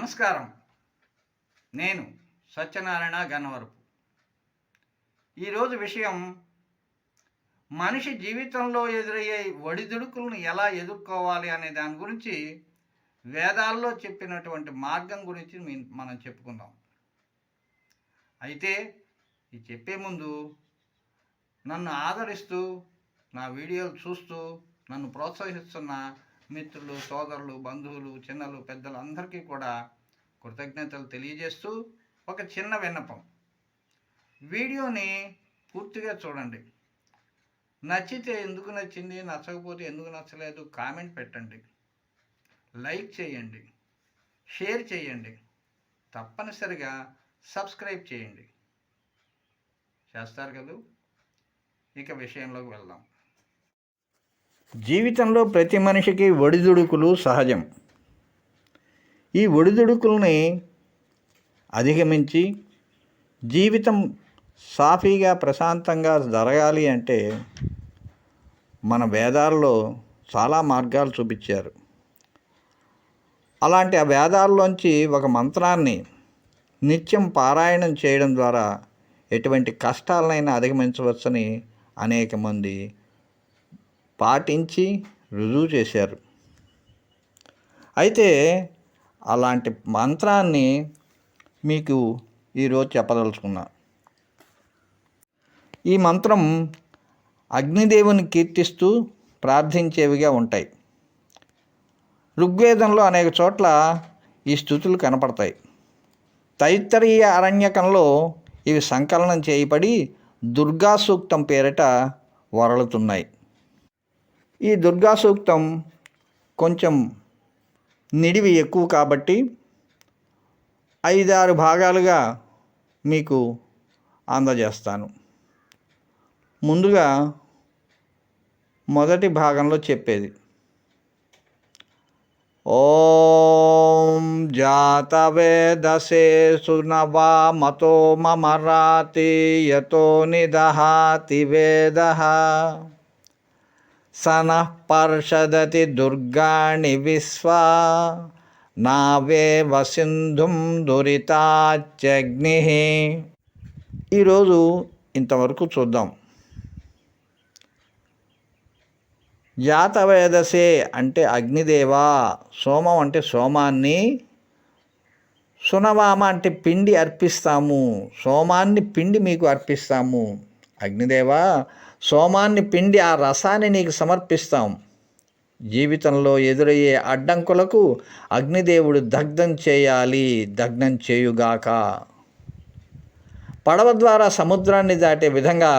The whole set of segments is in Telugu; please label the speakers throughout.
Speaker 1: నమస్కారం. నేను సత్యనారాయణ గన్నవరపు. ఈరోజు విషయం, మనిషి జీవితంలో ఎదురయ్యే ఒడిదుడుకులను ఎలా ఎదుర్కోవాలి అనే దాని గురించి వేదాల్లో చెప్పినటువంటి మార్గం గురించి మనం చెప్పుకుందాం. అయితే ఈ చెప్పే ముందు నన్ను ఆదరిస్తూ, నా వీడియోలు చూస్తూ నన్ను ప్రోత్సహిస్తున్న మిత్రులు, సోదరులు, బంధువులు, చిన్నలు, పెద్దలు అందరికీ కూడా కృతజ్ఞతలు తెలియజేస్తూ ఒక చిన్న విన్నపం. వీడియోని పూర్తిగా చూడండి. నచ్చితే ఎందుకు నచ్చింది, నచ్చకపోతే ఎందుకు నచ్చలేదు కామెంట్ పెట్టండి, లైక్ చేయండి, షేర్ చేయండి, తప్పనిసరిగా సబ్స్క్రైబ్ చేయండి. చేస్తారు కదూ. ఇక విషయంలోకి వెళ్దాం. జీవితంలో ప్రతి మనిషికి ఒడిదుడుకులు సహజం. ఈ ఒడిదుడుకుల్ని అధిగమించి జీవితం సాఫీగా ప్రశాంతంగా జరగాలి అంటే మన వేదాల్లో చాలా మార్గాలు చూపించారు. అలాంటి ఆ వేదాల్లోంచి ఒక మంత్రాన్ని నిత్యం పారాయణం చేయడం ద్వారా ఎటువంటి కష్టాలనైనా అధిగమించవచ్చని అనేక మంది పాటించి రుజువు చేశారు. అయితే అలాంటి మంత్రాన్ని మీకు ఈరోజు చెప్పదలుచుకున్నా. ఈ మంత్రం అగ్నిదేవుని కీర్తిస్తూ ప్రార్థించేవిగా ఉంటాయి. ఋగ్వేదంలో అనేక చోట్ల ఈ స్తుతులు కనపడతాయి. తైత్తరీయ అరణ్యకంలో ఇవి సంకలనం చేయబడి దుర్గా సూక్తం పేరిట వరలుతున్నాయి. ఈ దుర్గా సూక్తం కొంచెం నిడివి ఎక్కువ కాబట్టి 5-6 భాగాలుగా మీకు అందజేస్తాను. ముందుగా మొదటి భాగంలో చెప్పేది, ఓం జాతవేదసే సునవా మతో మమరాతి యతో నిదహాతి వేదః సనః పర్షదతి దుర్గాణి విశ్వా నావేవ సింధుం దురితాచ్యగ్ని. ఈరోజు ఇంతవరకు చూద్దాం. జాతవేదసే అంటే అగ్నిదేవా, సోమం అంటే సోమాన్ని, సునవామ అంటే పిండి అర్పిస్తాము, సోమాన్ని పిండి మీకు అర్పిస్తాము. అగ్నిదేవా, సోమాన్ని పిండి ఆ రసాన్ని నీకు సమర్పిస్తాం. జీవితంలో ఎదురయ్యే అడ్డంకులకు అగ్నిదేవుడు దగ్ధం చేయాలి, దగ్ధం చేయుగాక. పడవ ద్వారా సముద్రాన్ని దాటే విధంగా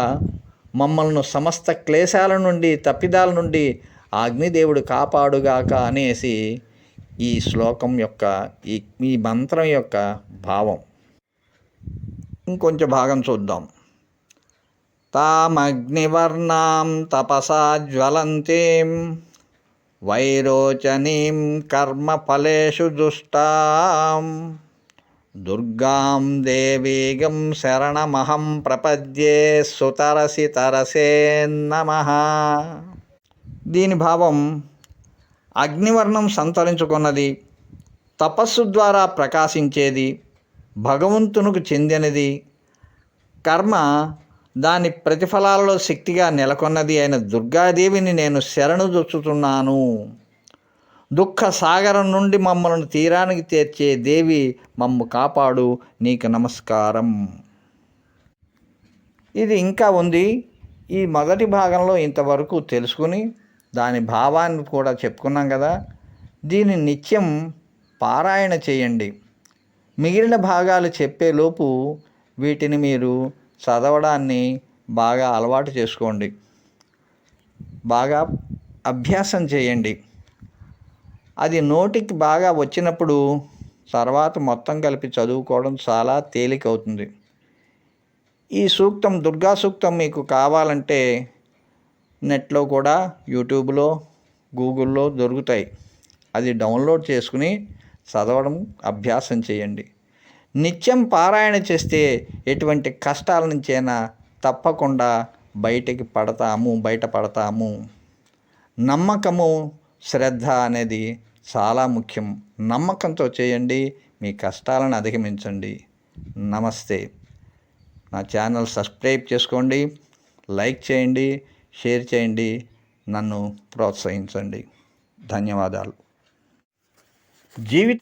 Speaker 1: మమ్మల్ని సమస్త క్లేశాల నుండి, తప్పిదాల నుండి ఆ అగ్నిదేవుడు కాపాడుగాక అనేసి ఈ శ్లోకం యొక్క ఈ మంత్రం యొక్క భావం. ఇంకొంచెం భాగం చూద్దాం. తామగ్నివర్ణాం తపసా జ్వలంతీం వైరోచనీం కర్మఫలేషు దుష్టాం దుర్గాం దేవీగం శరణమహం ప్రపద్యే సుతరసి తరసే నమః. దీని భావం, అగ్నివర్ణం సంతరించుకున్నది, తపస్సు ద్వారా ప్రకాశించేది, భగవంతునికి చెందినది, కర్మ దాని ప్రతిఫలాలలో శక్తిగా నెలకొన్నది అయిన దుర్గాదేవిని నేను శరణుజొచ్చుతున్నాను. దుఃఖ సాగరం నుండి మమ్మల్ని తీరానికి చేర్చే దేవి, మమ్ము కాపాడు, నీకు నమస్కారం. ఇది ఇంకా ఉంది. ఈ మొదటి భాగంలో ఇంతవరకు తెలుసుకుని దాని భావాన్ని కూడా చెప్పుకున్నాం కదా. దీన్ని నిత్యం పారాయణ చేయండి. మిగిలిన భాగాలు చెప్పేలోపు వీటిని మీరు చదవడాన్ని బాగా అలవాటు చేసుకోండి, బాగా అభ్యాసం చేయండి. అది నోటికి బాగా వచ్చినప్పుడు తర్వాత మొత్తం కలిపి చదువుకోవడం చాలా తేలికవుతుంది. ఈ సూక్తం, దుర్గా సూక్తం మీకు కావాలంటే నెట్లో కూడా, యూట్యూబ్లో, గూగుల్లో దొరుకుతాయి. అది డౌన్లోడ్ చేసుకుని చదవడం అభ్యాసం చేయండి. నిత్యం పారాయణ చేస్తే ఎటువంటి కష్టాల నుంచైనా తప్పకుండా బయటపడతాము. నమ్మకము, శ్రద్ధ అనేది చాలా ముఖ్యం. నమ్మకంతో చేయండి, మీ కష్టాలను అధిగమించండి. నమస్తే. నా ఛానల్ సబ్స్క్రైబ్ చేసుకోండి, లైక్ చేయండి, షేర్ చేయండి, నన్ను ప్రోత్సహించండి. ధన్యవాదాలు. జీవిత